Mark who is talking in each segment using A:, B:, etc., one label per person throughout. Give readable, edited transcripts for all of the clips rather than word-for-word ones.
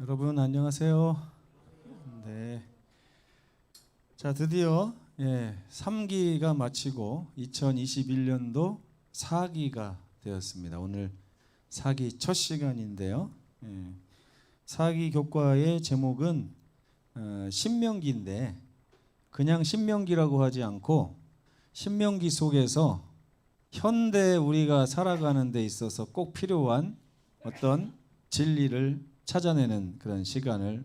A: 여러분 안녕하세요. 네. 자, 드디어 3기가 마치고 2021년도 4기가 되었습니다. 오늘 4기 첫 시간인데요. 4기 교과의 제목은 신명기인데 그냥 신명기라고 하지 않고 신명기 속에서 현대 우리가 살아가는 데 있어서 꼭 필요한 어떤 진리를 찾아내는 그런 시간을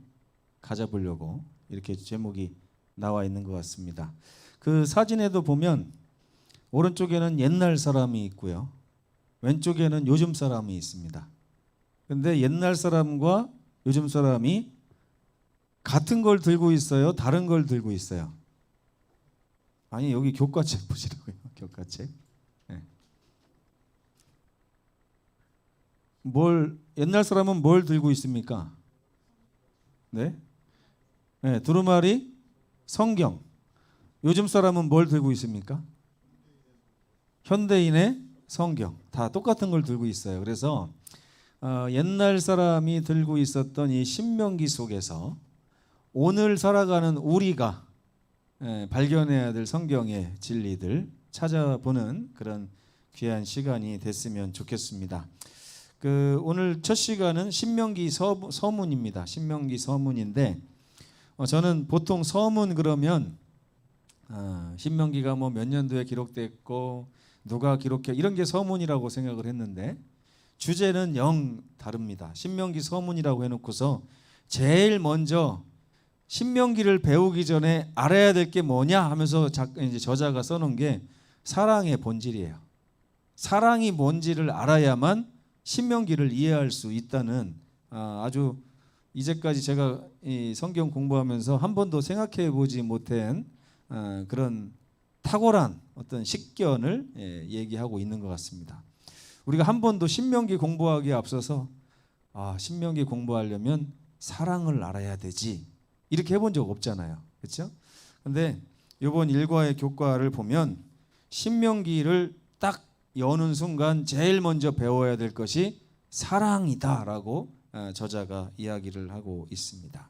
A: 가져보려고 이렇게 제목이 나와 있는 것 같습니다. 그 사진에도 보면 오른쪽에는 옛날 사람이 있고요, 왼쪽에는 요즘 사람이 있습니다. 근데 옛날 사람과 요즘 사람이 같은 걸 들고 있어요, 다른 걸 들고 있어요? 아니, 여기 교과책 보시라고요. 교과책. 옛날 사람은 뭘 들고 있습니까? 네? 두루마리, 성경. 요즘 사람은 뭘 들고 있습니까? 현대인의 성경. 다 똑같은 걸 들고 있어요. 그래서 옛날 사람이 들고 있었던 이 신명기 속에서 오늘 살아가는 우리가 발견해야 될 성경의 진리들 찾아보는 그런 귀한 시간이 됐으면 좋겠습니다. 오늘 첫 시간은 신명기 서문입니다. 신명기 서문인데 저는 보통 서문 그러면 신명기가 뭐 몇 년도에 기록됐고 누가 기록해 이런 게 서문이라고 생각을 했는데 주제는 영 다릅니다. 신명기 서문이라고 해놓고서 제일 먼저 신명기를 배우기 전에 알아야 될 게 뭐냐 하면서 이제 저자가 써놓은 게 사랑의 본질이에요. 사랑이 뭔지를 알아야만 신명기를 이해할 수 있다는 아주 이제까지 제가 이 성경 공부하면서 한 번도 생각해 보지 못한 그런 탁월한 어떤 식견을 얘기하고 있는 것 같습니다. 우리가 한 번도 신명기 공부하기에 앞서서 신명기 공부하려면 사랑을 알아야 되지 이렇게 해본 적 없잖아요. 그렇죠? 근데 이번 일과의 교과를 보면 신명기를 딱 여는 순간 제일 먼저 배워야 될 것이 사랑이다라고 저자가 이야기를 하고 있습니다.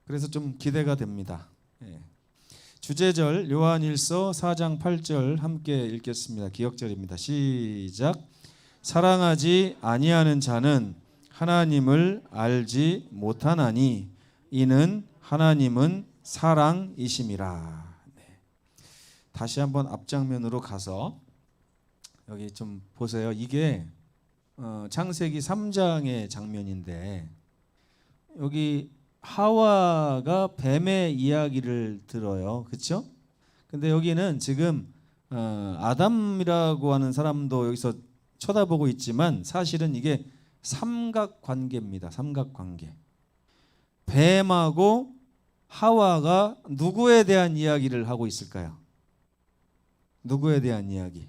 A: 그래서 좀 기대가 됩니다. 주제절 요한일서 4장 8절 함께 읽겠습니다. 기억절입니다. 시작. 사랑하지 아니하는 자는 하나님을 알지 못하나니 이는 하나님은 사랑이심이라. 다시 한번 앞장면으로 가서 여기 좀 보세요. 이게 창세기 3장의 장면인데 여기 하와가 뱀의 이야기를 들어요. 그렇죠? 근데 여기는 지금 아담이라고 하는 사람도 여기서 쳐다보고 있지만 사실은 이게 삼각관계입니다. 삼각관계. 뱀하고 하와가 누구에 대한 이야기를 하고 있을까요? 누구에 대한 이야기?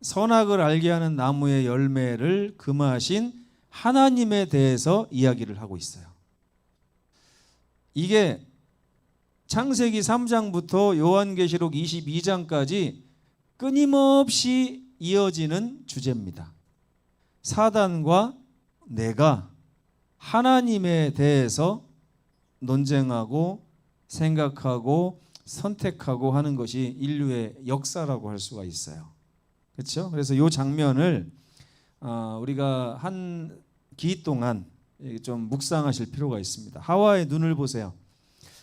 A: 선악을 알게 하는 나무의 열매를 금하신 하나님에 대해서 이야기를 하고 있어요. 이게 창세기 3장부터 요한계시록 22장까지 끊임없이 이어지는 주제입니다. 사단과 내가 하나님에 대해서 논쟁하고 생각하고 선택하고 하는 것이 인류의 역사라고 할 수가 있어요. 그렇죠? 그래서 이 장면을 우리가 한 기 동안 좀 묵상하실 필요가 있습니다. 하와의 눈을 보세요.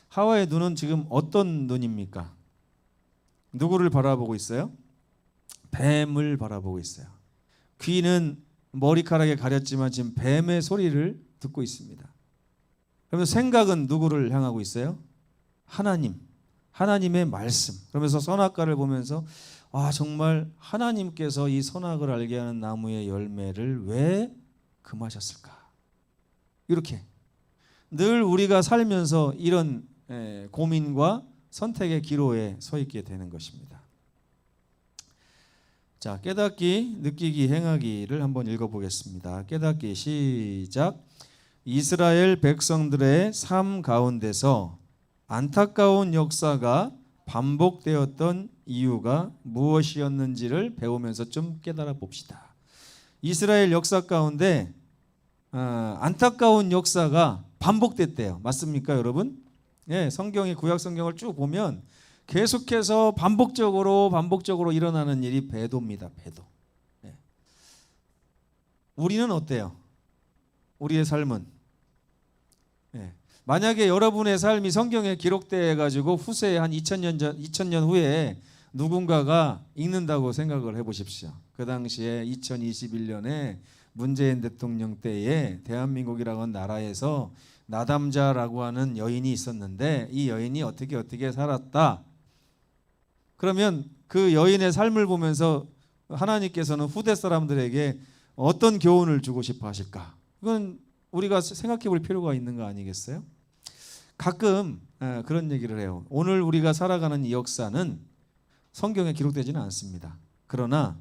A: 하와의 눈은 지금 어떤 눈입니까? 누구를 바라보고 있어요? 뱀을 바라보고 있어요. 귀는 머리카락에 가렸지만 지금 뱀의 소리를 듣고 있습니다. 그러면서 생각은 누구를 향하고 있어요? 하나님, 하나님의 말씀. 그러면서 선악과를 보면서 정말 하나님께서 이 선악을 알게 하는 나무의 열매를 왜 금하셨을까? 이렇게 늘 우리가 살면서 이런 고민과 선택의 기로에 서 있게 되는 것입니다. 자, 깨닫기, 느끼기, 행하기를 한번 읽어보겠습니다. 깨닫기 시작. 이스라엘 백성들의 삶 가운데서 안타까운 역사가 반복되었던 이유가 무엇이었는지를 배우면서 좀 깨달아 봅시다. 이스라엘 역사 가운데 안타까운 역사가 반복됐대요. 맞습니까, 여러분? 예, 성경의 구약 성경을 쭉 보면 계속해서 반복적으로 일어나는 일이 배도입니다. 배도. 예. 우리는 어때요? 우리의 삶은 만약에 여러분의 삶이 성경에 기록돼 가지고 후세에 한 2000년 후에 누군가가 읽는다고 생각을 해보십시오. 그 당시에 2021년에 문재인 대통령 때에 대한민국이라고 하는 나라에서 나담자라고 하는 여인이 있었는데 이 여인이 어떻게 살았다. 그러면 그 여인의 삶을 보면서 하나님께서는 후대 사람들에게 어떤 교훈을 주고 싶어 하실까? 이건 우리가 생각해 볼 필요가 있는 거 아니겠어요? 가끔 그런 얘기를 해요. 오늘 우리가 살아가는 이 역사는 성경에 기록되지는 않습니다. 그러나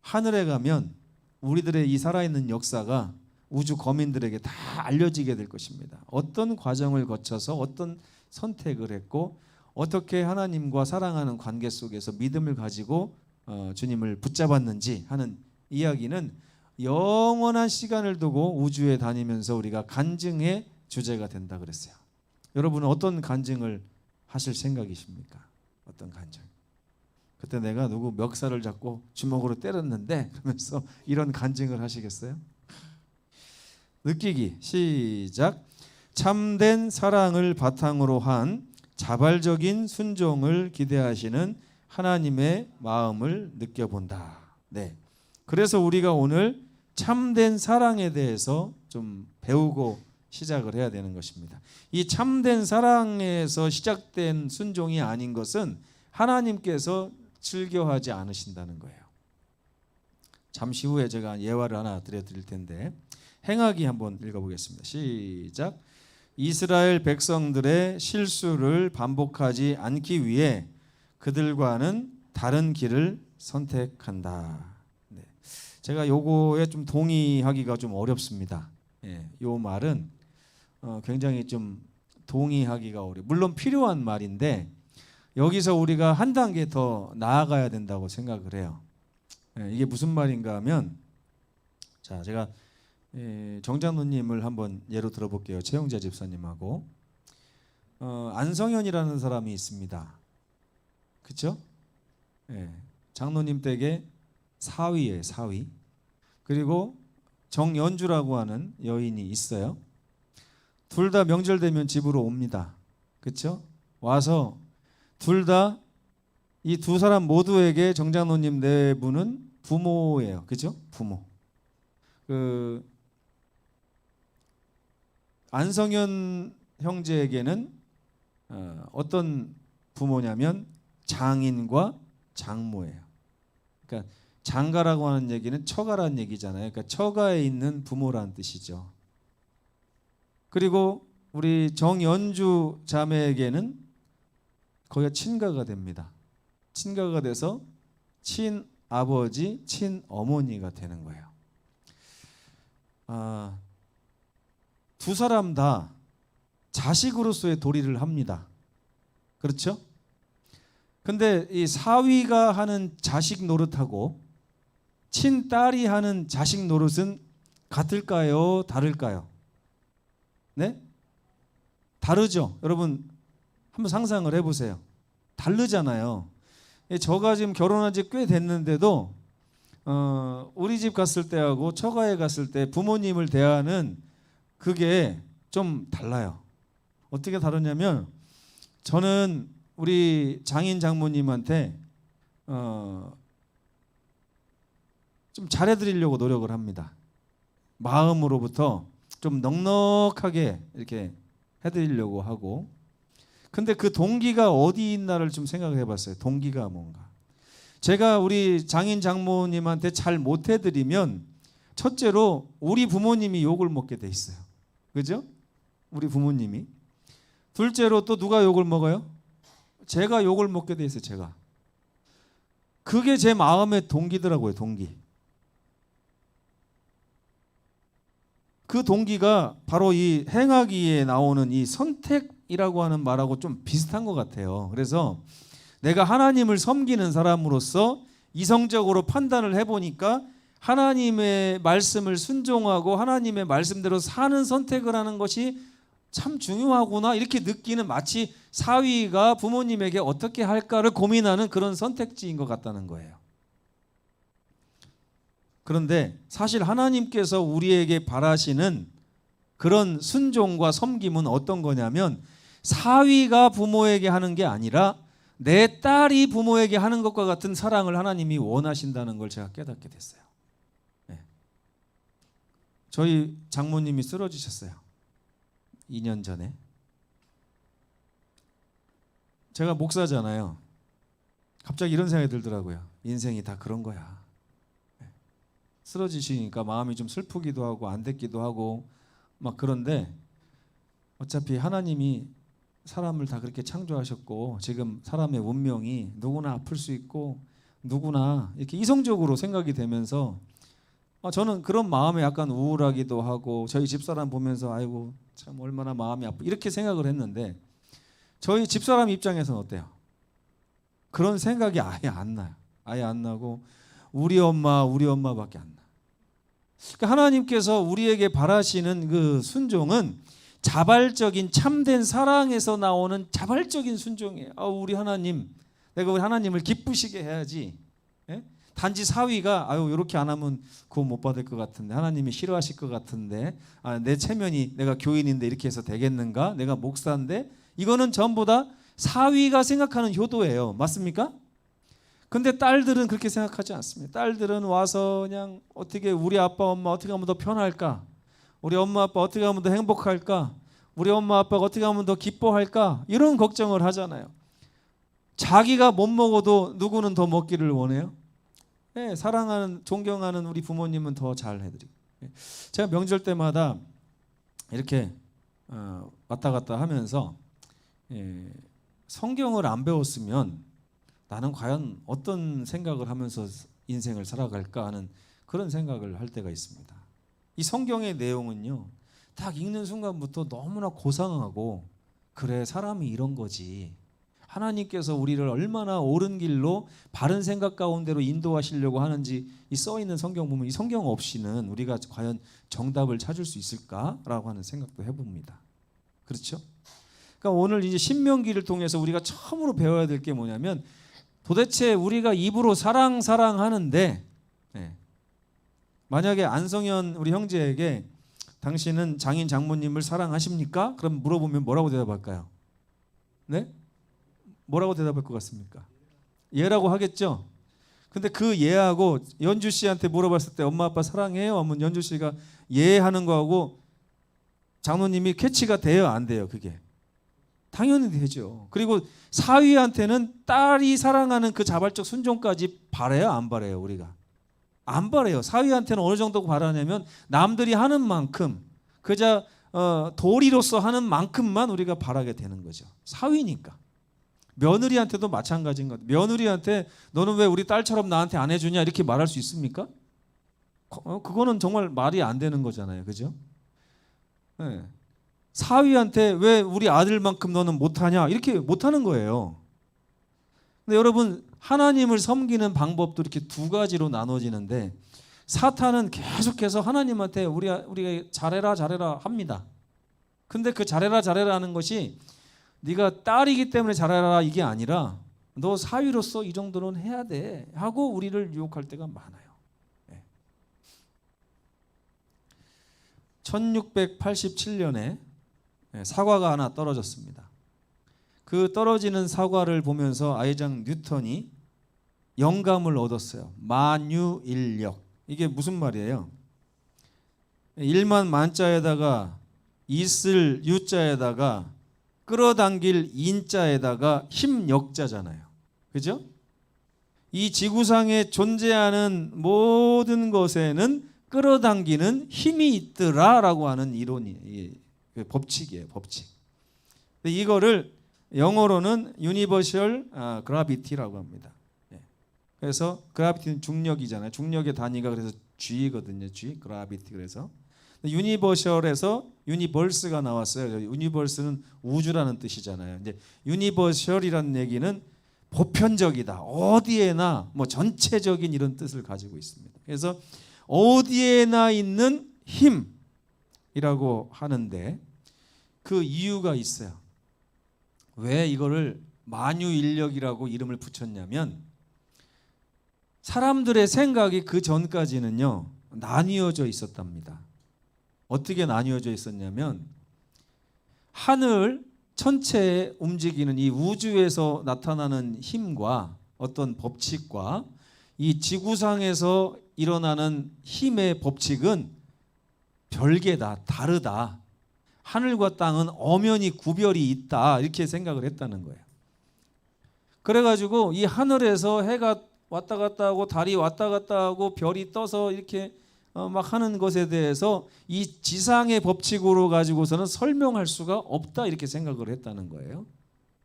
A: 하늘에 가면 우리들의 이 살아있는 역사가 우주 거민들에게 다 알려지게 될 것입니다. 어떤 과정을 거쳐서 어떤 선택을 했고 어떻게 하나님과 사랑하는 관계 속에서 믿음을 가지고 주님을 붙잡았는지 하는 이야기는 영원한 시간을 두고 우주에 다니면서 우리가 간증의 주제가 된다 그랬어요. 여러분은 어떤 간증을 하실 생각이십니까? 어떤 간증? 그때 내가 누구 멱살을 잡고 주먹으로 때렸는데 그러면서 이런 간증을 하시겠어요? 느끼기 시작. 참된 사랑을 바탕으로 한 자발적인 순종을 기대하시는 하나님의 마음을 느껴본다. 네. 그래서 우리가 오늘 참된 사랑에 대해서 좀 배우고 시작을 해야 되는 것입니다. 이 참된 사랑에서 시작된 순종이 아닌 것은 하나님께서 즐겨하지 않으신다는 거예요. 잠시 후에 제가 예화를 하나 드릴 텐데 행하기 한번 읽어보겠습니다. 시작. 이스라엘 백성들의 실수를 반복하지 않기 위해 그들과는 다른 길을 선택한다. 네. 제가 요거에 좀 동의하기가 좀 어렵습니다. 요 말은 굉장히 좀 동의하기가 어려워요. 물론 필요한 말인데 여기서 우리가 한 단계 더 나아가야 된다고 생각을 해요. 이게 무슨 말인가 하면 자 제가 정장로님을 한번 예로 들어볼게요. 최영재 집사님하고 안성현이라는 사람이 있습니다. 그렇죠? 장로님 댁에 사위예요. 사위. 그리고 정연주라고 하는 여인이 있어요. 둘 다 명절 되면 집으로 옵니다. 그렇죠? 와서 둘 다 이 두 사람 모두에게 정장로님 네 분은 부모예요. 그죠? 부모. 그 안성현 형제에게는 어떤 부모냐면 장인과 장모예요. 그러니까 장가라고 하는 얘기는 처가라는 얘기잖아요. 그러니까 처가에 있는 부모라는 뜻이죠. 그리고 우리 정연주 자매에게는 거기가 친가가 됩니다. 친가가 돼서 친아버지, 친어머니가 되는 거예요. 두 사람 다 자식으로서의 도리를 합니다. 그렇죠? 근데 이 사위가 하는 자식 노릇하고 친딸이 하는 자식 노릇은 같을까요? 다를까요? 네? 다르죠. 여러분 한번 상상을 해보세요. 다르잖아요. 저가 지금 결혼한 지 꽤 됐는데도 우리 집 갔을 때하고 처가에 갔을 때 부모님을 대하는 그게 좀 달라요. 어떻게 다르냐면 저는 우리 장인 장모님한테 좀 잘해드리려고 노력을 합니다. 마음으로부터 좀 넉넉하게 이렇게 해드리려고 하고 근데 그 동기가 어디 있나를 좀 생각해 봤어요. 동기가 뭔가. 제가 우리 장인 장모님한테 잘 못해드리면 첫째로 우리 부모님이 욕을 먹게 돼 있어요. 그죠? 우리 부모님이. 둘째로 또 누가 욕을 먹어요? 제가 욕을 먹게 돼 있어요. 제가. 그게 제 마음의 동기더라고요. 동기. 그 동기가 바로 이 행하기에 나오는 이 선택이라고 하는 말하고 좀 비슷한 것 같아요. 그래서 내가 하나님을 섬기는 사람으로서 이성적으로 판단을 해보니까 하나님의 말씀을 순종하고 하나님의 말씀대로 사는 선택을 하는 것이 참 중요하구나 이렇게 느끼는, 마치 사위가 부모님에게 어떻게 할까를 고민하는 그런 선택지인 것 같다는 거예요. 그런데 사실 하나님께서 우리에게 바라시는 그런 순종과 섬김은 어떤 거냐면, 사위가 부모에게 하는 게 아니라 내 딸이 부모에게 하는 것과 같은 사랑을 하나님이 원하신다는 걸 제가 깨닫게 됐어요. 네. 저희 장모님이 쓰러지셨어요. 2년 전에. 제가 목사잖아요. 갑자기 이런 생각이 들더라고요. 인생이 다 그런 거야. 네. 쓰러지시니까 마음이 좀 슬프기도 하고 안 됐기도 하고 막 그런데, 어차피 하나님이 사람을 다 그렇게 창조하셨고 지금 사람의 운명이 누구나 아플 수 있고 누구나 이렇게 이성적으로 생각이 되면서 저는 그런 마음에 약간 우울하기도 하고, 저희 집사람 보면서 아이고 참 얼마나 마음이 아프 이렇게 생각을 했는데, 저희 집사람 입장에서는 어때요? 그런 생각이 아예 안 나요. 아예 안 나고 우리 엄마밖에 안 나. 그러니까 하나님께서 우리에게 바라시는 그 순종은 자발적인 참된 사랑에서 나오는 자발적인 순종이에요. 우리 하나님, 내가 우리 하나님을 기쁘시게 해야지. 예? 단지 사위가 이렇게 안 하면 구원 못 받을 것 같은데, 하나님이 싫어하실 것 같은데, 내 체면이 내가 교인인데 이렇게 해서 되겠는가? 내가 목사인데, 이거는 전부 다 사위가 생각하는 효도예요. 맞습니까? 근데 딸들은 그렇게 생각하지 않습니다. 딸들은 와서 그냥 어떻게 우리 아빠 엄마 어떻게 하면 더 편할까? 우리 엄마 아빠 어떻게 하면 더 행복할까? 우리 엄마 아빠가 어떻게 하면 더 기뻐할까? 이런 걱정을 하잖아요. 자기가 못 먹어도 누구는 더 먹기를 원해요? 네, 사랑하는 존경하는 우리 부모님은 더 잘 해드리고. 제가 명절 때마다 이렇게 왔다 갔다 하면서 성경을 안 배웠으면 나는 과연 어떤 생각을 하면서 인생을 살아갈까 하는 그런 생각을 할 때가 있습니다. 이 성경의 내용은요, 딱 읽는 순간부터 너무나 고상하고, 그래 사람이 이런 거지, 하나님께서 우리를 얼마나 옳은 길로 바른 생각 가운데로 인도하시려고 하는지 이 써있는 성경 보면, 이 성경 없이는 우리가 과연 정답을 찾을 수 있을까라고 하는 생각도 해봅니다. 그렇죠? 그러니까 오늘 이제 신명기를 통해서 우리가 처음으로 배워야 될 게 뭐냐면, 도대체 우리가 입으로 사랑하는데, 만약에 안성현 우리 형제에게 당신은 장인 장모님을 사랑하십니까? 그럼 물어보면 뭐라고 대답할까요? 네? 뭐라고 대답할 것 같습니까? 예라고 하겠죠? 근데 그 예하고 연주 씨한테 물어봤을 때 엄마 아빠 사랑해요? 하면 연주 씨가 예 하는 거하고 장모님이 캐치가 돼요? 안 돼요? 그게 당연히 되죠. 그리고 사위한테는 딸이 사랑하는 그 자발적 순종까지 바래요? 안 바래요? 우리가 안 바래요. 사위한테는 어느 정도 바라냐면 남들이 하는 만큼, 그저 도리로서 하는 만큼만 우리가 바라게 되는 거죠. 사위니까. 며느리한테도 마찬가지인 것 같아요. 며느리한테 너는 왜 우리 딸처럼 나한테 안 해주냐 이렇게 말할 수 있습니까? 그거는 정말 말이 안 되는 거잖아요. 그죠? 네. 사위한테 왜 우리 아들만큼 너는 못하냐 이렇게 못하는 거예요. 근데 여러분, 하나님을 섬기는 방법도 이렇게 두 가지로 나눠지는데, 사탄은 계속해서 하나님한테 우리가 잘해라 합니다. 근데 그 잘해라 하는 것이 네가 딸이기 때문에 잘해라 이게 아니라, 너 사위로서 이 정도는 해야 돼 하고 우리를 유혹할 때가 많아요. 1687년에 사과가 하나 떨어졌습니다. 그 떨어지는 사과를 보면서 아이작 뉴턴이 영감을 얻었어요. 만유인력. 이게 무슨 말이에요? 일만 만자에다가 있을 유자에다가 끌어당길 인자에다가 힘역자잖아요. 그죠? 이 지구상에 존재하는 모든 것에는 끌어당기는 힘이 있더라라고 하는 이론이 법칙이에요. 법칙. 이거를 영어로는 Universal Gravity라고 합니다. 그래서 그라비티는 중력이잖아요. 중력의 단위가 그래서 G거든요. G, 그라비티. 그래서 유니버셜에서 유니버스가 나왔어요. 유니버스는 우주라는 뜻이잖아요. 이제 유니버셜이라는 얘기는 보편적이다. 어디에나 뭐 전체적인 이런 뜻을 가지고 있습니다. 그래서 어디에나 있는 힘이라고 하는데 그 이유가 있어요. 왜 이거를 만유인력이라고 이름을 붙였냐면 사람들의 생각이 그 전까지는요 나뉘어져 있었답니다. 어떻게 나뉘어져 있었냐면 하늘 전체에 움직이는 이 우주에서 나타나는 힘과 어떤 법칙과 이 지구상에서 일어나는 힘의 법칙은 별개다, 다르다. 하늘과 땅은 엄연히 구별이 있다 이렇게 생각을 했다는 거예요. 그래가지고 이 하늘에서 해가 왔다 갔다 하고 달이 왔다 갔다 하고 별이 떠서 이렇게 막 하는 것에 대해서 이 지상의 법칙으로 가지고서는 설명할 수가 없다 이렇게 생각을 했다는 거예요.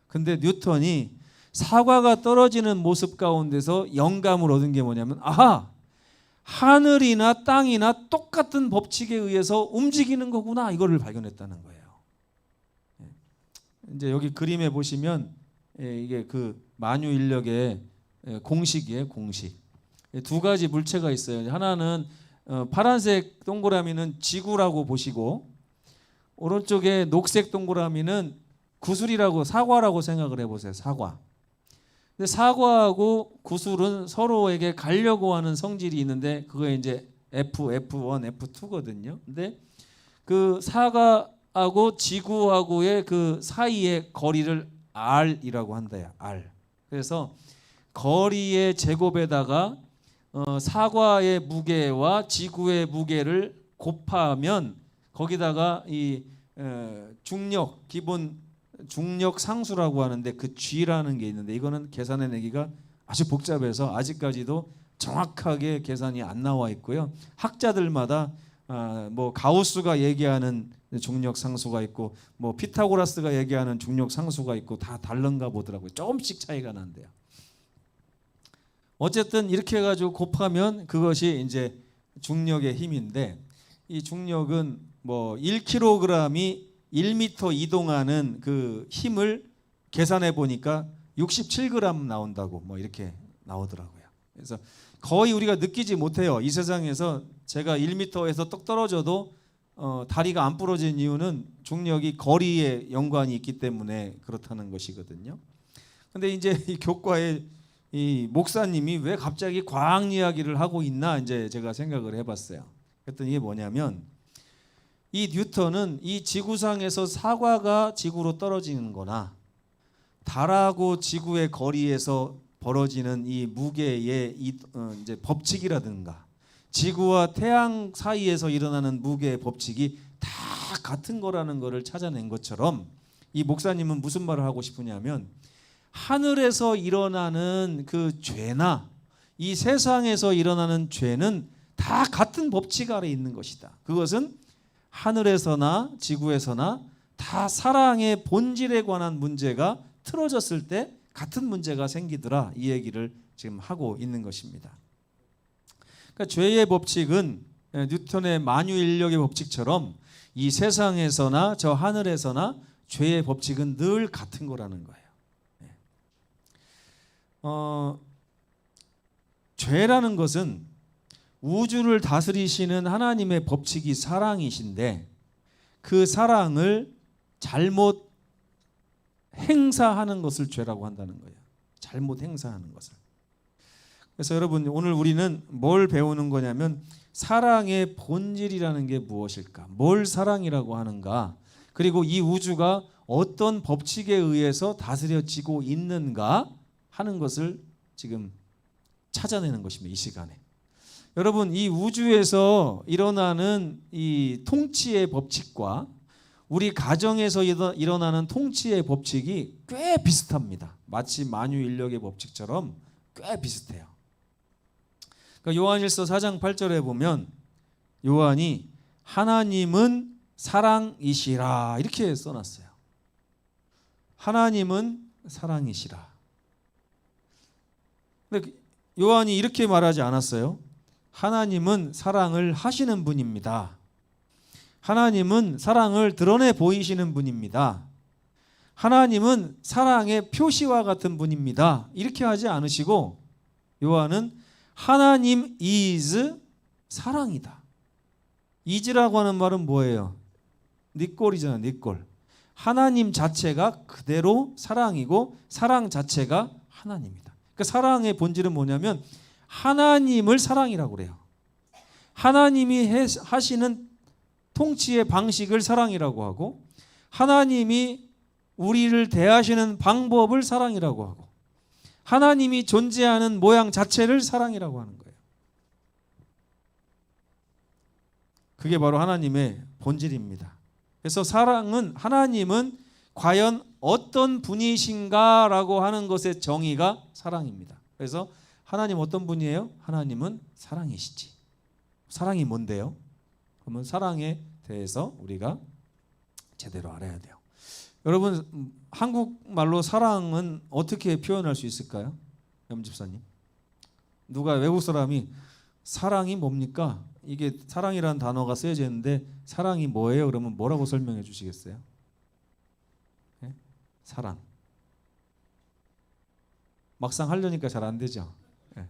A: 근데 뉴턴이 사과가 떨어지는 모습 가운데서 영감을 얻은 게 뭐냐면 아하! 하늘이나 땅이나 똑같은 법칙에 의해서 움직이는 거구나 이거를 발견했다는 거예요. 이제 여기 그림에 보시면 이게 그 만유인력의 공식이에요. 공식. 두 가지 물체가 있어요. 하나는 파란색 동그라미는 지구라고 보시고 오른쪽에 녹색 동그라미는 구슬이라고 사과라고 생각을 해보세요. 사과. 근데 사과하고 구슬은 서로에게 가려고 하는 성질이 있는데 그게 이제 F1, F2거든요. 근데 그 사과하고 지구하고의 그 사이의 거리를 R이라고 한다요. R. 그래서 거리의 제곱에다가 사과의 무게와 지구의 무게를 곱하면 거기다가 이 중력 기본 중력 상수라고 하는데 그 G라는 게 있는데 이거는 계산해내기가 아주 복잡해서 아직까지도 정확하게 계산이 안 나와 있고요. 학자들마다 뭐 가우스가 얘기하는 중력 상수가 있고 뭐 피타고라스가 얘기하는 중력 상수가 있고 다 다른가 보더라고요. 조금씩 차이가 난대요. 어쨌든 이렇게 해가지고 곱하면 그것이 이제 중력의 힘인데 이 중력은 뭐 1kg이 1m 이동하는 그 힘을 계산해 보니까 67g 나온다고 뭐 이렇게 나오더라고요. 그래서 거의 우리가 느끼지 못해요. 이 세상에서 제가 1m에서 떡 떨어져도 다리가 안 부러진 이유는 중력이 거리에 연관이 있기 때문에 그렇다는 것이거든요. 근데 이제 이 교과에 이 목사님이 왜 갑자기 과학 이야기를 하고 있나 이제 제가 생각을 해봤어요. 그랬더니 이게 뭐냐면 이 뉴턴은 이 지구상에서 사과가 지구로 떨어지는 거나 달하고 지구의 거리에서 벌어지는 이 무게의 이제 법칙이라든가 지구와 태양 사이에서 일어나는 무게의 법칙이 다 같은 거라는 거를 찾아낸 것처럼 이 목사님은 무슨 말을 하고 싶으냐면 하늘에서 일어나는 그 죄나 이 세상에서 일어나는 죄는 다 같은 법칙 아래 있는 것이다. 그것은 하늘에서나 지구에서나 다 사랑의 본질에 관한 문제가 틀어졌을 때 같은 문제가 생기더라. 이 얘기를 지금 하고 있는 것입니다. 그러니까 죄의 법칙은 뉴턴의 만유인력의 법칙처럼 이 세상에서나 저 하늘에서나 죄의 법칙은 늘 같은 거라는 거예요. 죄라는 것은 우주를 다스리시는 하나님의 법칙이 사랑이신데 그 사랑을 잘못 행사하는 것을 죄라고 한다는 거예요. 잘못 행사하는 것을. 그래서 여러분 오늘 우리는 뭘 배우는 거냐면 사랑의 본질이라는 게 무엇일까? 뭘 사랑이라고 하는가? 그리고 이 우주가 어떤 법칙에 의해서 다스려지고 있는가 하는 것을 지금 찾아내는 것입니다. 이 시간에. 여러분 이 우주에서 일어나는 이 통치의 법칙과 우리 가정에서 일어나는 통치의 법칙이 꽤 비슷합니다. 마치 만유인력의 법칙처럼 꽤 비슷해요. 그러니까 요한일서 4장 8절에 보면 요한이 하나님은 사랑이시라 이렇게 써놨어요. 하나님은 사랑이시라. 근데 요한이 이렇게 말하지 않았어요. 하나님은 사랑을 하시는 분입니다. 하나님은 사랑을 드러내 보이시는 분입니다. 하나님은 사랑의 표시와 같은 분입니다. 이렇게 하지 않으시고 요한은 하나님 is 사랑이다. 이지라고 하는 말은 뭐예요? 네 꼴이잖아, 네 꼴. 하나님 자체가 그대로 사랑이고 사랑 자체가 하나님이다. 그러니까 사랑의 본질은 뭐냐면 하나님을 사랑이라고 그래요. 하나님이 하시는 통치의 방식을 사랑이라고 하고 하나님이 우리를 대하시는 방법을 사랑이라고 하고 하나님이 존재하는 모양 자체를 사랑이라고 하는 거예요. 그게 바로 하나님의 본질입니다. 그래서 하나님은 과연 어떤 분이신가라고 하는 것의 정의가 사랑입니다. 그래서 하나님 어떤 분이에요? 하나님은 사랑이시지. 사랑이 뭔데요? 그러면 사랑에 대해서 우리가 제대로 알아야 돼요. 여러분, 한국말로 사랑은 어떻게 표현할 수 있을까요? 염집사님. 누가 외국 사람이 사랑이 뭡니까? 이게 사랑이라는 단어가 쓰여져 있는데 사랑이 뭐예요? 그러면 뭐라고 설명해 주시겠어요? 네? 사랑. 막상 하려니까 잘 안 되죠. 네.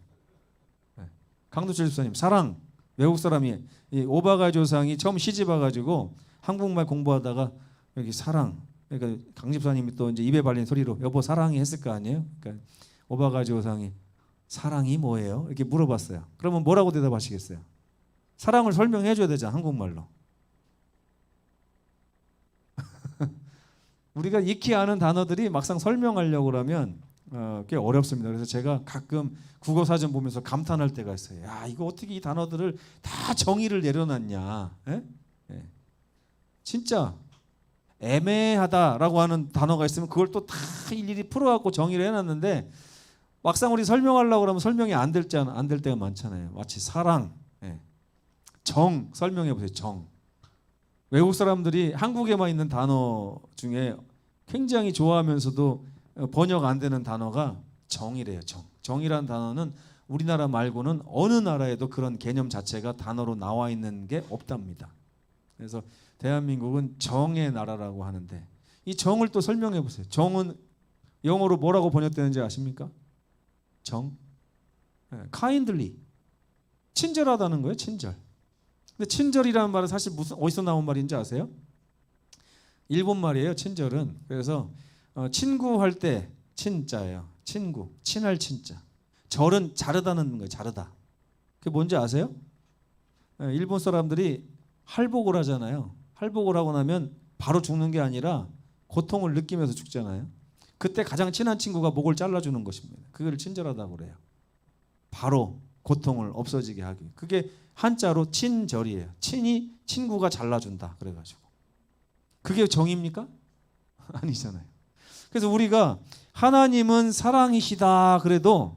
A: 네. 강두철 집사님, 사랑. 외국 사람이 이 오바가 조상이 처음 시집 와가지고 한국말 공부하다가 여기 사랑. 그러니까 강 집사님이 또 이제 입에 발린 소리로 여보 사랑이 했을 거 아니에요? 그러니까 오바가 조상이 사랑이 뭐예요? 이렇게 물어봤어요. 그러면 뭐라고 대답하시겠어요? 사랑을 설명해 줘야 되잖아, 한국말로. 우리가 익히 아는 단어들이 막상 설명하려고 그러면 꽤 어렵습니다. 그래서 제가 가끔 국어사전 보면서 감탄할 때가 있어요. 야, 이거 어떻게 이 단어들을 다 정의를 내려놨냐. 예? 예. 진짜 애매하다라고 하는 단어가 있으면 그걸 또 다 일일이 풀어갖고 정의를 해놨는데 막상 우리 설명하려고 그러면 설명이 안 될 때가 많잖아요. 마치 사랑, 예. 정 설명해 보세요. 정. 외국 사람들이 한국에만 있는 단어 중에 굉장히 좋아하면서도 번역 안 되는 단어가 정이래요. 정. 정이라는 단어는 우리나라 말고는 어느 나라에도 그런 개념 자체가 단어로 나와 있는 게 없답니다. 그래서 대한민국은 정의 나라라고 하는데 이 정을 또 설명해 보세요. 정은 영어로 뭐라고 번역되는지 아십니까? 정. kindly. 친절하다는 거예요. 친절. 근데 친절이라는 말은 사실 무슨 어디서 나온 말인지 아세요? 일본 말이에요. 친절은. 그래서 친구할 때 친자예요. 친구, 친할 친자. 절은 자르다는 거예요. 자르다. 그게 뭔지 아세요? 일본 사람들이 할복을 하잖아요. 할복을 하고 나면 바로 죽는 게 아니라 고통을 느끼면서 죽잖아요. 그때 가장 친한 친구가 목을 잘라주는 것입니다. 그걸 친절하다고 그래요. 바로 고통을 없어지게 하기. 그게 한자로 친절이에요. 친이 친구가 잘라준다 그래가지고. 그게 정입니까? 아니잖아요. 그래서 우리가 하나님은 사랑이시다 그래도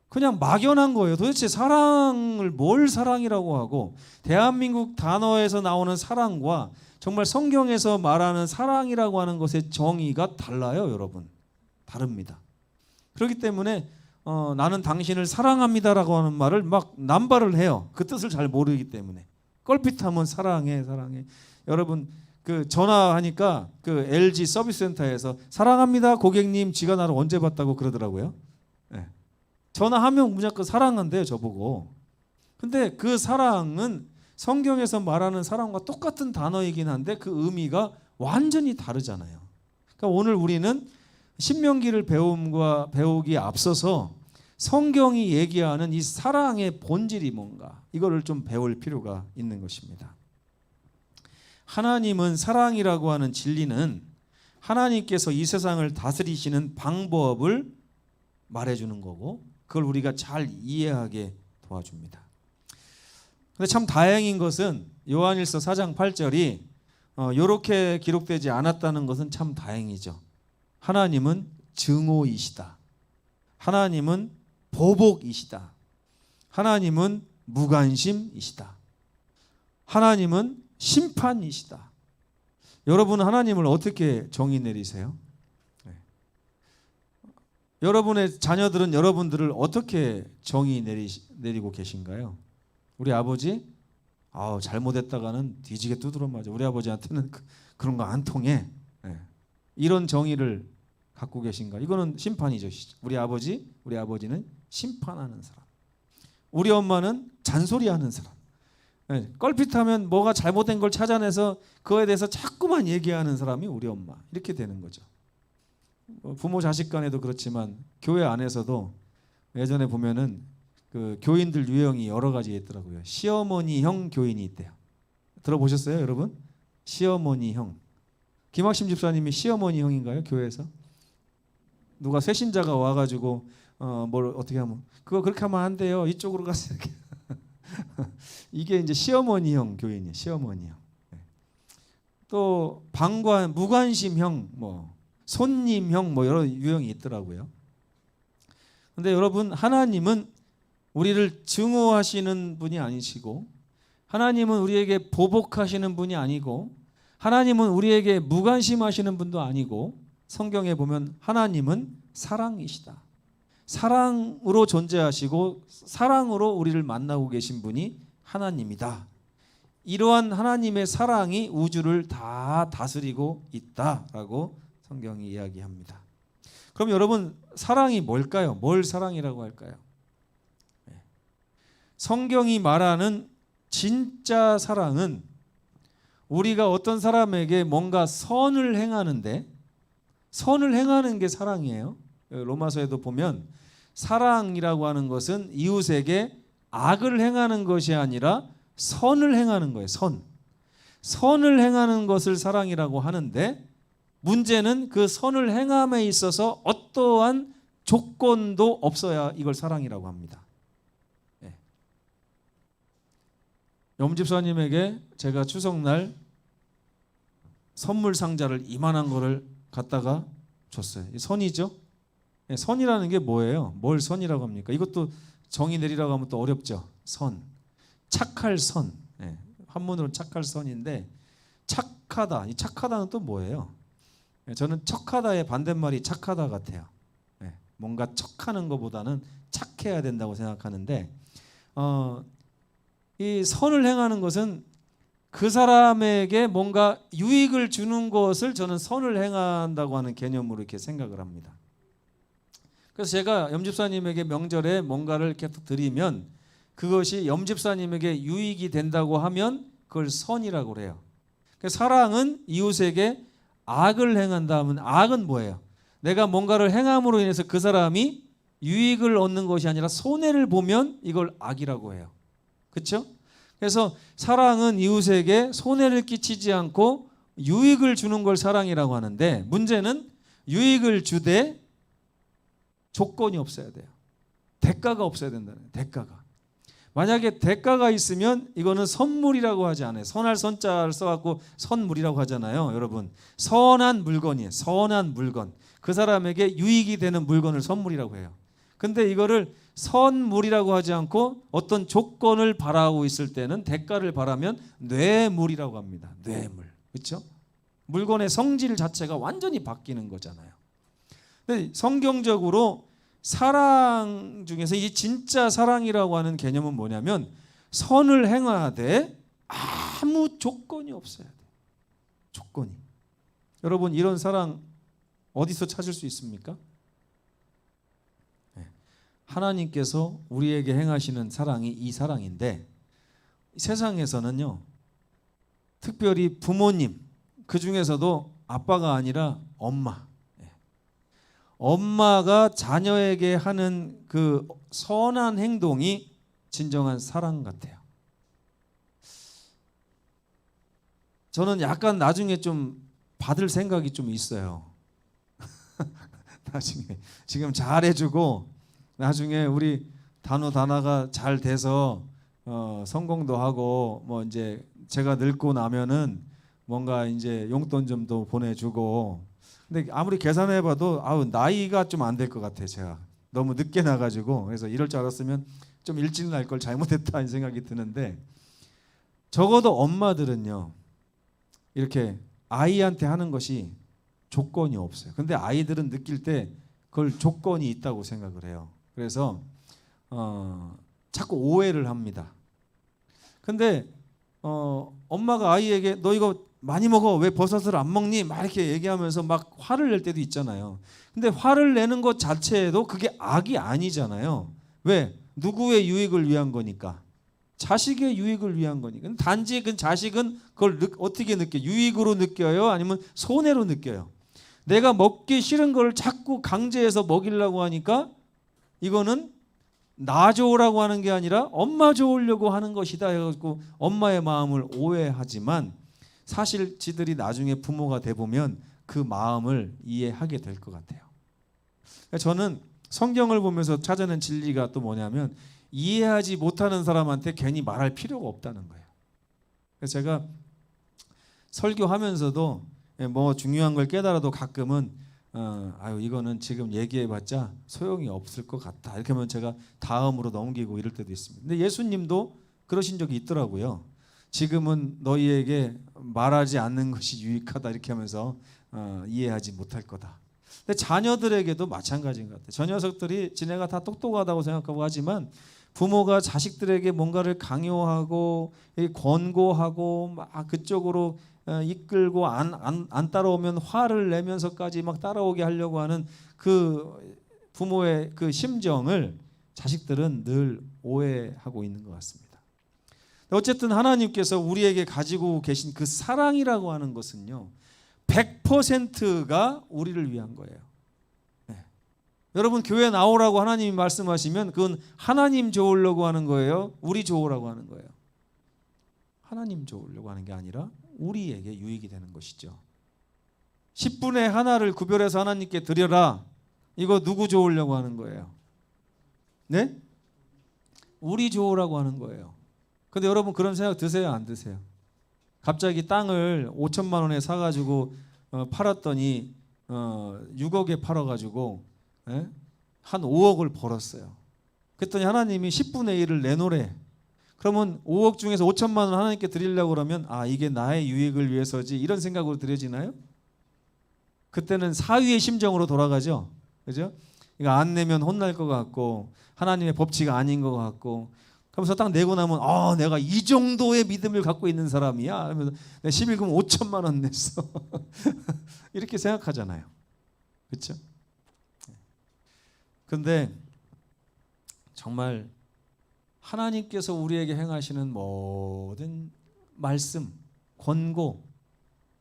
A: 그냥 막연한 거예요. 도대체 사랑을 뭘 사랑이라고 하고 대한민국 단어에서 나오는 사랑과 정말 성경에서 말하는 사랑이라고 하는 것의 정의가 달라요, 여러분. 다릅니다. 그렇기 때문에 나는 당신을 사랑합니다라고 하는 말을 막 남발을 해요. 그 뜻을 잘 모르기 때문에. 껄핏하면 사랑해. 여러분 그 전화하니까 그 LG 서비스 센터에서 사랑합니다 고객님, 지가 나를 언제 봤다고 그러더라고요. 네. 전화하면 무조건 사랑한대요, 저보고. 근데 그 사랑은 성경에서 말하는 사랑과 똑같은 단어이긴 한데 그 의미가 완전히 다르잖아요. 그러니까 오늘 우리는 신명기를 배우기에 앞서서 성경이 얘기하는 이 사랑의 본질이 뭔가 이거를 좀 배울 필요가 있는 것입니다. 하나님은 사랑이라고 하는 진리는 하나님께서 이 세상을 다스리시는 방법을 말해주는 거고 그걸 우리가 잘 이해하게 도와줍니다. 근데 참 다행인 것은 요한일서 4장 8절이 이렇게 기록되지 않았다는 것은 참 다행이죠. 하나님은 증오이시다. 하나님은 보복이시다. 하나님은 무관심이시다. 하나님은 심판이시다. 여러분은 하나님을 어떻게 정의 내리세요? 네. 여러분의 자녀들은 여러분들을 어떻게 정의 내리고 계신가요? 우리 아버지 잘못했다가는 뒤지게 두드러 맞아. 우리 아버지한테는 그런 거 안 통해. 네. 이런 정의를 갖고 계신가? 이거는 심판이죠. 우리 아버지는 심판하는 사람. 우리 엄마는 잔소리하는 사람. 껄핏하면 뭐가 잘못된 걸 찾아내서 그거에 대해서 자꾸만 얘기하는 사람이 우리 엄마. 이렇게 되는 거죠. 부모 자식 간에도 그렇지만 교회 안에서도 예전에 보면은 그 교인들 유형이 여러 가지 있더라고요. 시어머니형 교인이 있대요. 들어보셨어요, 여러분? 시어머니형. 김학심 집사님이 시어머니형인가요, 교회에서? 누가 쇄신자가 와가지고 뭘 어떻게 하면 그거 그렇게 하면 안 돼요. 이쪽으로 가서 이렇게. 이게 이제 시어머니형 교인이에요. 시어머니형. 또 방관, 무관심형, 뭐 손님형, 뭐 여러 유형이 있더라고요. 근데 여러분, 하나님은 우리를 증오하시는 분이 아니시고, 하나님은 우리에게 보복하시는 분이 아니고, 하나님은 우리에게 무관심하시는 분도 아니고, 성경에 보면 하나님은 사랑이시다. 사랑으로 존재하시고 사랑으로 우리를 만나고 계신 분이 하나님이다. 이러한 하나님의 사랑이 우주를 다 다스리고 있다라고 성경이 이야기합니다. 그럼 여러분, 사랑이 뭘까요? 뭘 사랑이라고 할까요? 성경이 말하는 진짜 사랑은 우리가 어떤 사람에게 뭔가 선을 행하는데, 선을 행하는 게 사랑이에요. 로마서에도 보면 사랑이라고 하는 것은 이웃에게 악을 행하는 것이 아니라 선을 행하는 거예요. 선을 행하는 것을 사랑이라고 하는데, 문제는 그 선을 행함에 있어서 어떠한 조건도 없어야 이걸 사랑이라고 합니다. 염집사님에게 제가 추석날 선물 상자를 이만한 거를 갖다가 줬어요. 선이죠. 선이라는 게 뭐예요? 뭘 선이라고 합니까? 이것도 정의 내리라고 하면 또 어렵죠. 선, 착할 선. 한문으로는 착할 선인데, 착하다. 이 착하다는 또 뭐예요? 저는 척하다의 반대말이 착하다 같아요. 뭔가 척하는 것보다는 착해야 된다고 생각하는데, 이 선을 행하는 것은 그 사람에게 뭔가 유익을 주는 것을 저는 선을 행한다고 하는 개념으로 이렇게 생각을 합니다. 그래서 제가 염집사님에게 명절에 뭔가를 계속 드리면 그것이 염집사님에게 유익이 된다고 하면 그걸 선이라고 그래요. 그래서 사랑은 이웃에게 악을 행한다 하면, 악은 뭐예요? 내가 뭔가를 행함으로 인해서 그 사람이 유익을 얻는 것이 아니라 손해를 보면 이걸 악이라고 해요. 그렇죠? 그래서 사랑은 이웃에게 손해를 끼치지 않고 유익을 주는 걸 사랑이라고 하는데, 문제는 유익을 주되 조건이 없어야 돼요. 대가가 없어야 된다는 거예요. 대가가. 만약에 대가가 있으면 이거는 선물이라고 하지 않아요. 선할 선자를 써갖고 선물이라고 하잖아요. 여러분, 선한 물건이에요. 선한 물건. 그 사람에게 유익이 되는 물건을 선물이라고 해요. 근데 이거를 선물이라고 하지 않고 어떤 조건을 바라고 있을 때는, 대가를 바라면 뇌물이라고 합니다. 뇌물. 그렇죠? 물건의 성질 자체가 완전히 바뀌는 거잖아요. 근데 성경적으로 사랑 중에서 이 진짜 사랑이라고 하는 개념은 뭐냐면, 선을 행하되 아무 조건이 없어야 돼요. 조건이. 여러분, 이런 사랑 어디서 찾을 수 있습니까? 하나님께서 우리에게 행하시는 사랑이 이 사랑인데, 세상에서는요, 특별히 부모님, 그 중에서도 아빠가 아니라 엄마가 자녀에게 하는 그 선한 행동이 진정한 사랑 같아요. 저는 약간 나중에 좀 받을 생각이 좀 있어요. 나중에 지금 잘해주고 나중에 우리 단어가 잘 돼서 성공도 하고, 뭐 이제 제가 늙고 나면은 뭔가 이제 용돈 좀 더 보내주고. 근데 아무리 계산해봐도 나이가 좀 안 될 것 같아. 제가 너무 늦게 나가지고. 그래서 이럴 줄 알았으면 좀 일찍 날 걸 잘못했다 이 생각이 드는데, 적어도 엄마들은요, 이렇게 아이한테 하는 것이 조건이 없어요. 근데 아이들은 느낄 때 그걸 조건이 있다고 생각을 해요. 그래서 자꾸 오해를 합니다. 근데 엄마가 아이에게 너 이거 많이 먹어, 왜 버섯을 안 먹니? 막 이렇게 얘기하면서 막 화를 낼 때도 있잖아요. 근데 화를 내는 것 자체에도 그게 악이 아니잖아요. 왜? 누구의 유익을 위한 거니까. 자식의 유익을 위한 거니까. 단지 그 자식은 그걸 어떻게 느껴요? 유익으로 느껴요? 아니면 손해로 느껴요? 내가 먹기 싫은 걸 자꾸 강제해서 먹이려고 하니까 이거는 나 좋으라고 하는 게 아니라 엄마 좋으려고 하는 것이다 해가지고 엄마의 마음을 오해하지만 사실 지들이 나중에 부모가 돼보면 그 마음을 이해하게 될 것 같아요. 저는 성경을 보면서 찾아낸 진리가 또 뭐냐면 이해하지 못하는 사람한테 괜히 말할 필요가 없다는 거예요. 그래서 제가 설교하면서도 뭐 중요한 걸 깨달아도 가끔은 아유 이거는 지금 얘기해봤자 소용이 없을 것 같다 이렇게 하면 제가 다음으로 넘기고 이럴 때도 있습니다. 근데 예수님도 그러신 적이 있더라고요. 지금은 너희에게 말하지 않는 것이 유익하다 이렇게 하면서 이해하지 못할 거다. 근데 자녀들에게도 마찬가지인 것 같아요. 저 녀석들이 지네가 다 똑똑하다고 생각하고 하지만 부모가 자식들에게 뭔가를 강요하고 권고하고 막 그쪽으로 이끌고 안 따라오면 화를 내면서까지 막 따라오게 하려고 하는 그 부모의 그 심정을 자식들은 늘 오해하고 있는 것 같습니다. 어쨌든 하나님께서 우리에게 가지고 계신 그 사랑이라고 하는 것은요 100%가 우리를 위한 거예요. 네. 여러분 교회 나오라고 하나님이 말씀하시면 그건 하나님 좋으려고 하는 거예요? 우리 좋으라고 하는 거예요? 하나님 좋으려고 하는 게 아니라 우리에게 유익이 되는 것이죠. 10분의 하나를 구별해서 하나님께 드려라. 이거 누구 좋으려고 하는 거예요? 네? 우리 좋으라고 하는 거예요. 근데 여러분 그런 생각 드세요? 안 드세요? 갑자기 땅을 5천만 원에 사가지고 팔았더니 6억에 팔아가지고 한 5억을 벌었어요. 그랬더니 하나님이 10분의 1을 내놓으래. 그러면 5억 중에서 5천만 원 하나님께 드리려고 그러면 아 이게 나의 유익을 위해서지 이런 생각으로 드려지나요? 그때는 사위의 심정으로 돌아가죠. 그죠? 이거 안 내면 혼날 것 같고 하나님의 법칙이 아닌 것 같고 그러면서 딱 내고 나면 내가 이 정도의 믿음을 갖고 있는 사람이야. 그러면서 내가 11금 5천만 원 냈어. 이렇게 생각하잖아요. 그렇죠? 그런데 정말 하나님께서 우리에게 행하시는 모든 말씀, 권고,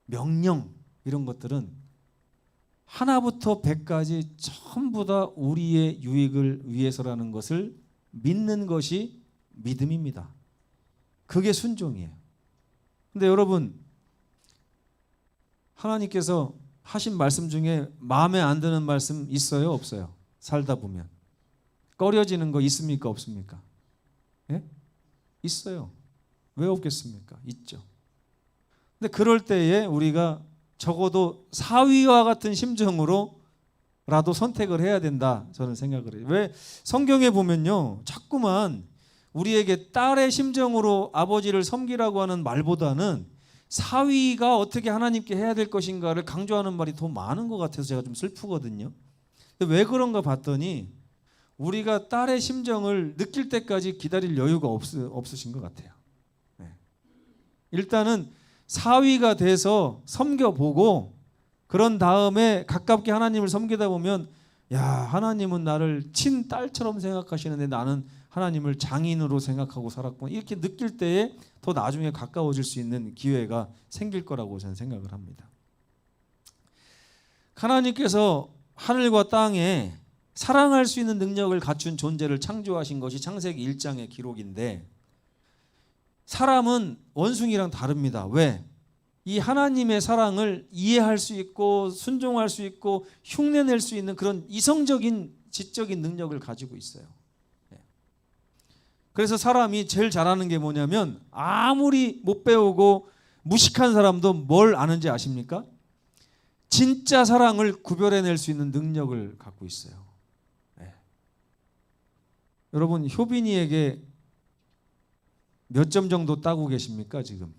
A: 명령 이런 것들은 하나부터 100까지 전부 다 우리의 유익을 위해서라는 것을 믿는 것이 믿음입니다. 그게 순종이에요. 근데 여러분 하나님께서 하신 말씀 중에 마음에 안 드는 말씀 있어요? 없어요? 살다 보면 꺼려지는 거 있습니까? 없습니까? 예? 있어요. 왜 없겠습니까? 있죠. 근데 그럴 때에 우리가 적어도 사위와 같은 심정으로라도 선택을 해야 된다 저는 생각을 해요. 왜 성경에 보면요 자꾸만 우리에게 딸의 심정으로 아버지를 섬기라고 하는 말보다는 사위가 어떻게 하나님께 해야 될 것인가를 강조하는 말이 더 많은 것 같아서 제가 좀 슬프거든요. 근데 왜 그런가 봤더니 우리가 딸의 심정을 느낄 때까지 기다릴 여유가 없으신 것 같아요. 네. 일단은 사위가 돼서 섬겨보고 그런 다음에 가깝게 하나님을 섬기다 보면 야 하나님은 나를 친딸처럼 생각하시는데 나는 하나님을 장인으로 생각하고 살았구나 이렇게 느낄 때에 더 나중에 가까워질 수 있는 기회가 생길 거라고 저는 생각을 합니다. 하나님께서 하늘과 땅에 사랑할 수 있는 능력을 갖춘 존재를 창조하신 것이 창세기 1장의 기록인데 사람은 원숭이랑 다릅니다. 왜? 이 하나님의 사랑을 이해할 수 있고 순종할 수 있고 흉내낼 수 있는 그런 이성적인 지적인 능력을 가지고 있어요. 그래서 사람이 제일 잘하는 게 뭐냐면 아무리 못 배우고 무식한 사람도 뭘 아는지 아십니까? 진짜 사랑을 구별해낼 수 있는 능력을 갖고 있어요. 여러분 효빈이에게 몇 점 정도 따고 계십니까 지금?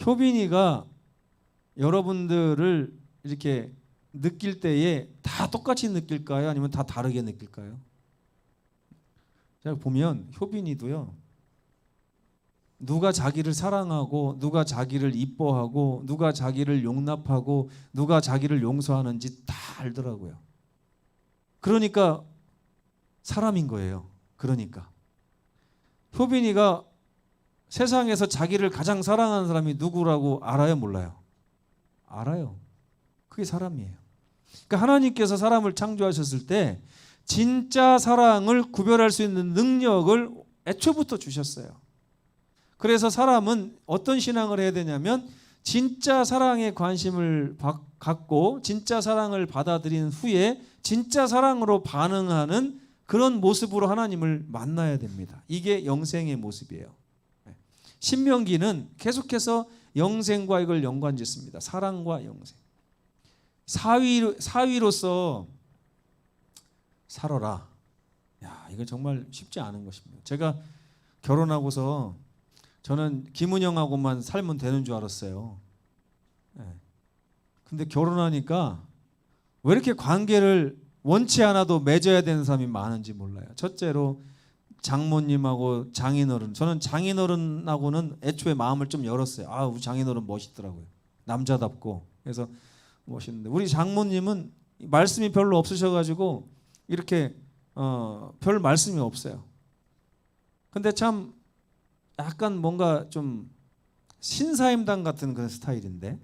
A: 효빈이가 여러분들을 이렇게 느낄 때에 다 똑같이 느낄까요? 아니면 다 다르게 느낄까요? 제가 보면 효빈이도요. 누가 자기를 사랑하고 누가 자기를 이뻐하고 누가 자기를 용납하고 누가 자기를 용서하는지 다 알더라고요. 그러니까 사람인 거예요. 그러니까 효빈이가 세상에서 자기를 가장 사랑하는 사람이 누구라고 알아요, 몰라요? 알아요. 그게 사람이에요. 그러니까 하나님께서 사람을 창조하셨을 때 진짜 사랑을 구별할 수 있는 능력을 애초부터 주셨어요. 그래서 사람은 어떤 신앙을 해야 되냐면 진짜 사랑에 관심을 갖고 진짜 사랑을 받아들인 후에 진짜 사랑으로 반응하는 그런 모습으로 하나님을 만나야 됩니다. 이게 영생의 모습이에요. 신명기는 계속해서 영생과 이걸 연관짓습니다. 사랑과 영생. 사위로서 살아라. 야, 이거 정말 쉽지 않은 것입니다. 제가 결혼하고서 저는 김은영하고만 살면 되는 줄 알았어요. 근데 결혼하니까 왜 이렇게 관계를 원치 않아도 맺어야 되는 사람이 많은지 몰라요. 첫째로 장모님하고 장인어른. 저는 장인어른하고는 애초에 마음을 좀 열었어요. 아, 우리 장인어른 멋있더라고요. 남자답고. 그래서 멋있는데 우리 장모님은 말씀이 별로 없으셔가지고 이렇게 별 말씀이 없어요. 근데 참 약간 뭔가 좀 신사임당 같은 그런 스타일인데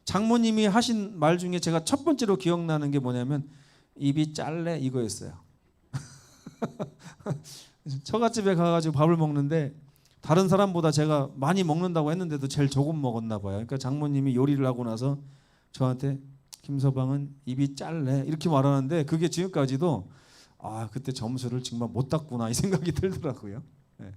A: 장모님이 하신 말 중에 제가 첫 번째로 기억나는 게 뭐냐면 입이 짤래 이거였어요. 처갓집에 가가지고 밥을 먹는데 다른 사람보다 제가 많이 먹는다고 했는데도 제일 조금 먹었나 봐요. 그러니까 장모님이 요리를 하고 나서 저한테 김서방은 입이 짤래 이렇게 말하는데 그게 지금까지도 아 그때 점수를 정말 못 땄구나 이 생각이 들더라고요. 네.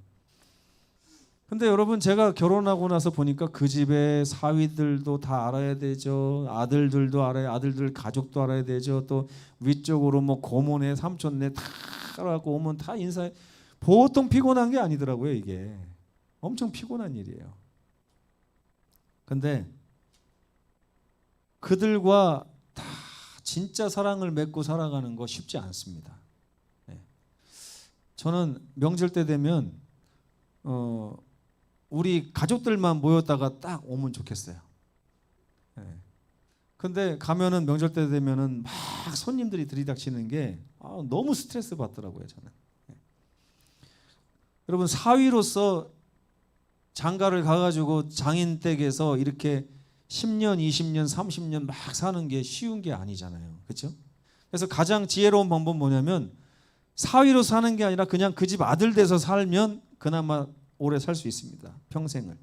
A: 근데 여러분 제가 결혼하고 나서 보니까 그 집에 사위들도 다 알아야 되죠. 아들들도 알아야 아들들 가족도 알아야 되죠. 또 위쪽으로 뭐 고모네 삼촌네 다 알아갖고 오면 다 인사해. 보통 피곤한 게 아니더라고요. 이게 엄청 피곤한 일이에요. 근데 그들과 다 진짜 사랑을 맺고 살아가는 거 쉽지 않습니다. 네. 저는 명절 때 되면 우리 가족들만 모였다가 딱 오면 좋겠어요. 네. 근데 가면은 명절 때 되면은 막 손님들이 들이닥치는 게 너무 스트레스 받더라고요. 저는. 네. 여러분 사위로서 장가를 가가지고 장인댁에서 이렇게 10년, 20년, 30년 막 사는 게 쉬운 게 아니잖아요. 그렇죠? 그래서 가장 지혜로운 방법은 뭐냐면 사위로 사는 게 아니라 그냥 그 집 아들 돼서 살면 그나마 오래 살 수 있습니다. 평생을.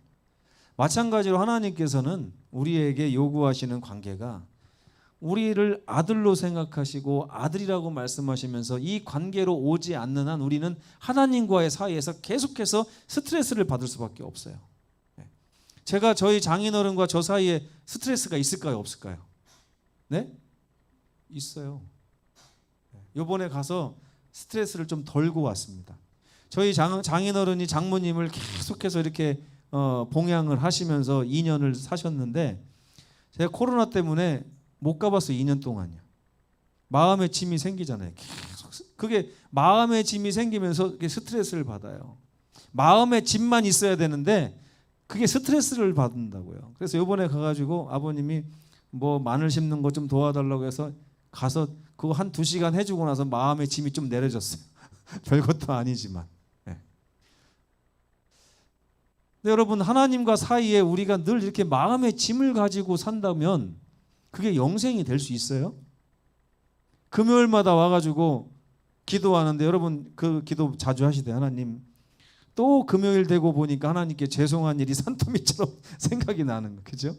A: 마찬가지로 하나님께서는 우리에게 요구하시는 관계가 우리를 아들로 생각하시고 아들이라고 말씀하시면서 이 관계로 오지 않는 한 우리는 하나님과의 사이에서 계속해서 스트레스를 받을 수밖에 없어요. 제가 저희 장인어른과 저 사이에 스트레스가 있을까요? 없을까요? 네? 있어요. 이번에 가서 스트레스를 좀 덜고 왔습니다. 저희 장인어른이 장모님을 계속해서 이렇게 봉양을 하시면서 2년을 사셨는데 제가 코로나 때문에 못 가봤어요. 2년 동안요. 마음의 짐이 생기잖아요. 계속 그게 마음의 짐이 생기면서 스트레스를 받아요. 마음의 짐만 있어야 되는데 그게 스트레스를 받는다고요. 그래서 이번에 가가지고 아버님이 뭐 마늘 심는 거 좀 도와달라고 해서 가서 그거 한 2시간 해주고 나서 마음의 짐이 좀 내려졌어요. 별것도 아니지만. 네. 근데 여러분 하나님과 사이에 우리가 늘 이렇게 마음의 짐을 가지고 산다면 그게 영생이 될 수 있어요? 금요일마다 와가지고 기도하는데 여러분 그 기도 자주 하시대요. 하나님 또 금요일 되고 보니까 하나님께 죄송한 일이 산더미처럼 생각이 나는 거, 그죠?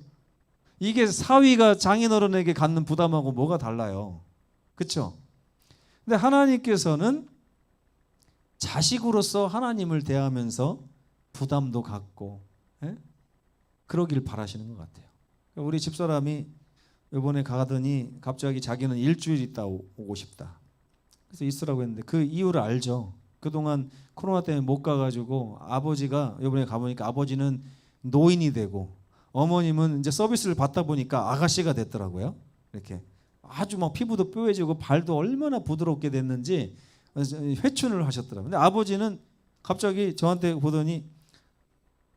A: 이게 사위가 장인어른에게 갖는 부담하고 뭐가 달라요, 그렇죠? 근데 하나님께서는 자식으로서 하나님을 대하면서 부담도 갖고 그러길 바라시는 것 같아요. 우리 집사람이 이번에 가더니 갑자기 자기는 일주일 있다 오고 싶다. 그래서 있으라고 했는데 그 이유를 알죠. 그동안 코로나 때문에 못 가가지고 아버지가 이번에 가보니까 아버지는 노인이 되고 어머님은 이제 서비스를 받다 보니까 아가씨가 됐더라고요. 이렇게 아주 막 피부도 뾰해지고 발도 얼마나 부드럽게 됐는지 회춘을 하셨더라고요. 근데 아버지는 갑자기 저한테 보더니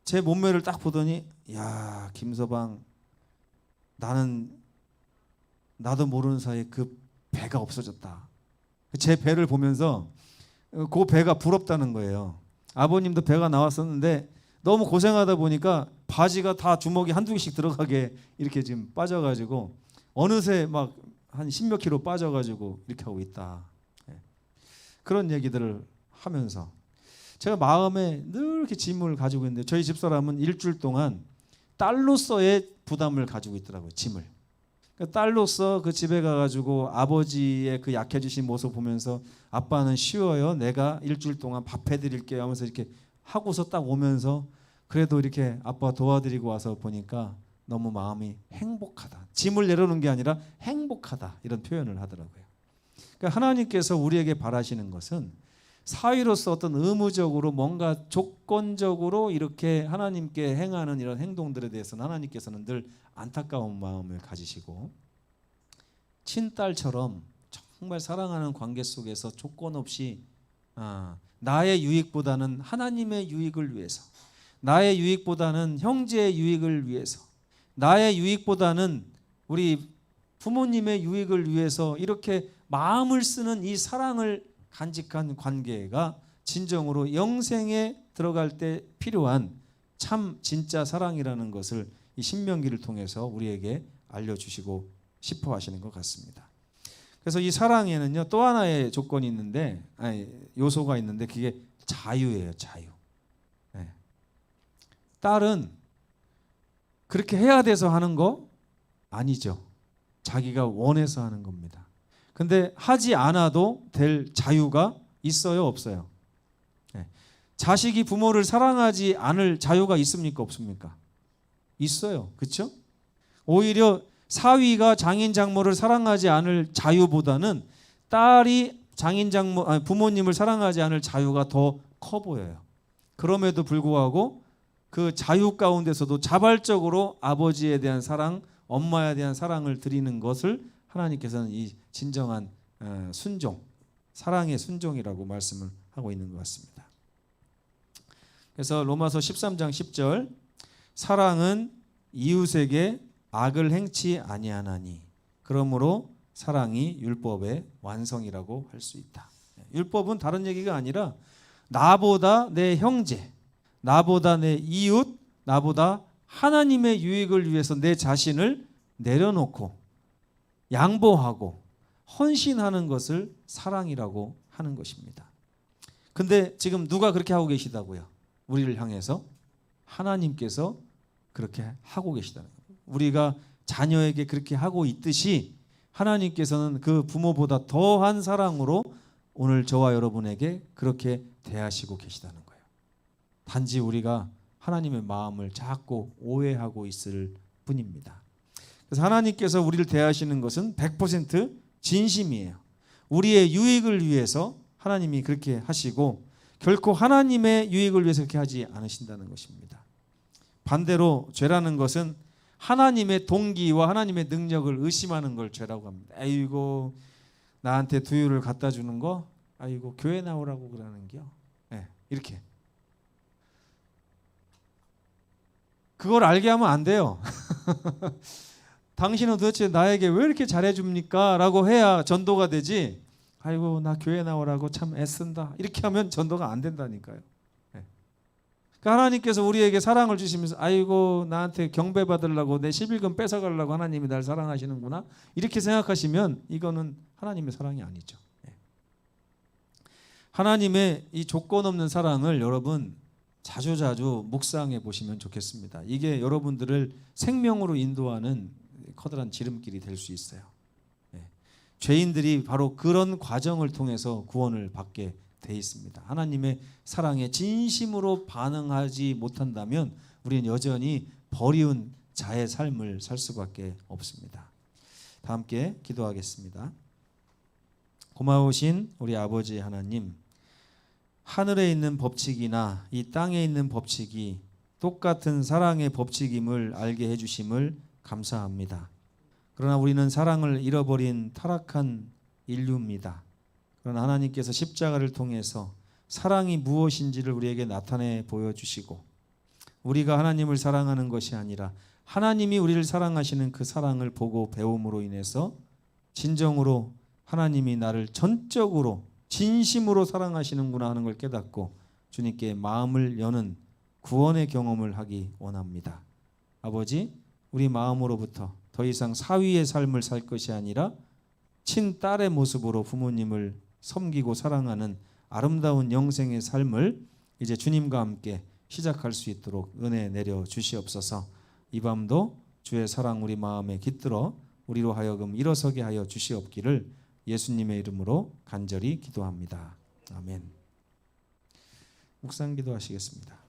A: 제 몸매를 딱 보더니 야 김서방 나도 모르는 사이에 그 배가 없어졌다. 제 배를 보면서 그 배가 부럽다는 거예요. 아버님도 배가 나왔었는데 너무 고생하다 보니까 바지가 다 주먹이 한두 개씩 들어가게 이렇게 지금 빠져가지고 어느새 막 한 10몇 킬로 빠져가지고 이렇게 하고 있다. 그런 얘기들을 하면서 제가 마음에 늘 이렇게 짐을 가지고 있는데 저희 집사람은 일주일 동안 딸로서의 부담을 가지고 있더라고요. 짐을. 딸로서 그 집에 가가지고 아버지의 그 약해지신 모습 보면서 아빠는 쉬워요. 내가 일주일 동안 밥 해드릴게요 하면서 이렇게 하고서 딱 오면서 그래도 이렇게 아빠 도와드리고 와서 보니까 너무 마음이 행복하다. 짐을 내려놓은 게 아니라 행복하다. 이런 표현을 하더라고요. 그러니까 하나님께서 우리에게 바라시는 것은 사위로서 어떤 의무적으로 뭔가 조건적으로 이렇게 하나님께 행하는 이런 행동들에 대해서는 하나님께서는 늘 안타까운 마음을 가지시고 친딸처럼 정말 사랑하는 관계 속에서 조건 없이 나의 유익보다는 하나님의 유익을 위해서, 나의 유익보다는 형제의 유익을 위해서, 나의 유익보다는 우리 부모님의 유익을 위해서 이렇게 마음을 쓰는 이 사랑을 간직한 관계가 진정으로 영생에 들어갈 때 필요한 참 진짜 사랑이라는 것을 이 신명기를 통해서 우리에게 알려주시고 싶어 하시는 것 같습니다. 그래서 이 사랑에는요 또 하나의 조건이 있는데, 요소가 있는데 그게 자유예요. 자유. 딸은 그렇게 해야 돼서 하는 거 아니죠. 자기가 원해서 하는 겁니다. 근데 하지 않아도 될 자유가 있어요, 없어요? 자식이 부모를 사랑하지 않을 자유가 있습니까, 없습니까? 있어요. 그렇죠? 오히려 사위가 장인 장모를 사랑하지 않을 자유보다는 딸이 장인 장모 부모님을 사랑하지 않을 자유가 더 커 보여요. 그럼에도 불구하고 그 자유 가운데서도 자발적으로 아버지에 대한 사랑, 엄마에 대한 사랑을 드리는 것을 하나님께서는 이 진정한 순종, 사랑의 순종이라고 말씀을 하고 있는 것 같습니다. 그래서 로마서 13장 10절 사랑은 이웃에게 악을 행치 아니하나니 그러므로 사랑이 율법의 완성이라고 할 수 있다. 율법은 다른 얘기가 아니라 나보다 내 형제, 나보다 내 이웃, 나보다 하나님의 유익을 위해서 내 자신을 내려놓고 양보하고 헌신하는 것을 사랑이라고 하는 것입니다. 근데 지금 누가 그렇게 하고 계시다고요? 우리를 향해서 하나님께서 그렇게 하고 계시다는 거예요. 우리가 자녀에게 그렇게 하고 있듯이 하나님께서는 그 부모보다 더한 사랑으로 오늘 저와 여러분에게 그렇게 대하시고 계시다는 거예요. 단지 우리가 하나님의 마음을 자꾸 오해하고 있을 뿐입니다. 그래서 하나님께서 우리를 대하시는 것은 100% 진심이에요. 우리의 유익을 위해서 하나님이 그렇게 하시고 결코 하나님의 유익을 위해서 그렇게 하지 않으신다는 것입니다. 반대로 죄라는 것은 하나님의 동기와 하나님의 능력을 의심하는 걸 죄라고 합니다. 아이고 나한테 두유를 갖다 주는 거 아이고 교회 나오라고 그러는겨. 이렇게 그걸 알게 하면 안 돼요. 당신은 도대체 나에게 왜 이렇게 잘해줍니까? 라고 해야 전도가 되지. 아이고 나 교회 나오라고 참 애쓴다. 이렇게 하면 전도가 안 된다니까요. 그러니까 하나님께서 우리에게 사랑을 주시면서 아이고 나한테 경배 받으려고 내 11금 뺏어가려고 하나님이 날 사랑하시는구나. 이렇게 생각하시면 이거는 하나님의 사랑이 아니죠. 하나님의 이 조건 없는 사랑을 여러분 자주자주 묵상해 보시면 좋겠습니다. 이게 여러분들을 생명으로 인도하는 커다란 지름길이 될 수 있어요. 죄인들이 바로 그런 과정을 통해서 구원을 받게 돼 있습니다. 하나님의 사랑에 진심으로 반응하지 못한다면 우리는 여전히 버리운 자의 삶을 살 수밖에 없습니다. 다 함께 기도하겠습니다. 고마우신 우리 아버지 하나님, 하늘에 있는 법칙이나 이 땅에 있는 법칙이 똑같은 사랑의 법칙임을 알게 해주심을 감사합니다. 그러나 우리는 사랑을 잃어버린 타락한 인류입니다. 그러나 하나님께서 십자가를 통해서 사랑이 무엇인지를 우리에게 나타내 보여주시고 우리가 하나님을 사랑하는 것이 아니라 하나님이 우리를 사랑하시는 그 사랑을 보고 배움으로 인해서 진정으로 하나님이 나를 전적으로 진심으로 사랑하시는구나 하는 걸 깨닫고 주님께 마음을 여는 구원의 경험을 하기 원합니다. 아버지, 우리 마음으로부터 더 이상 사위의 삶을 살 것이 아니라 친딸의 모습으로 부모님을 섬기고 사랑하는 아름다운 영생의 삶을 이제 주님과 함께 시작할 수 있도록 은혜 내려 주시옵소서. 이 밤도 주의 사랑 우리 마음에 깃들어 우리로 하여금 일어서게 하여 주시옵기를 예수님의 이름으로 간절히 기도합니다. 아멘. 묵상 기도하시겠습니다.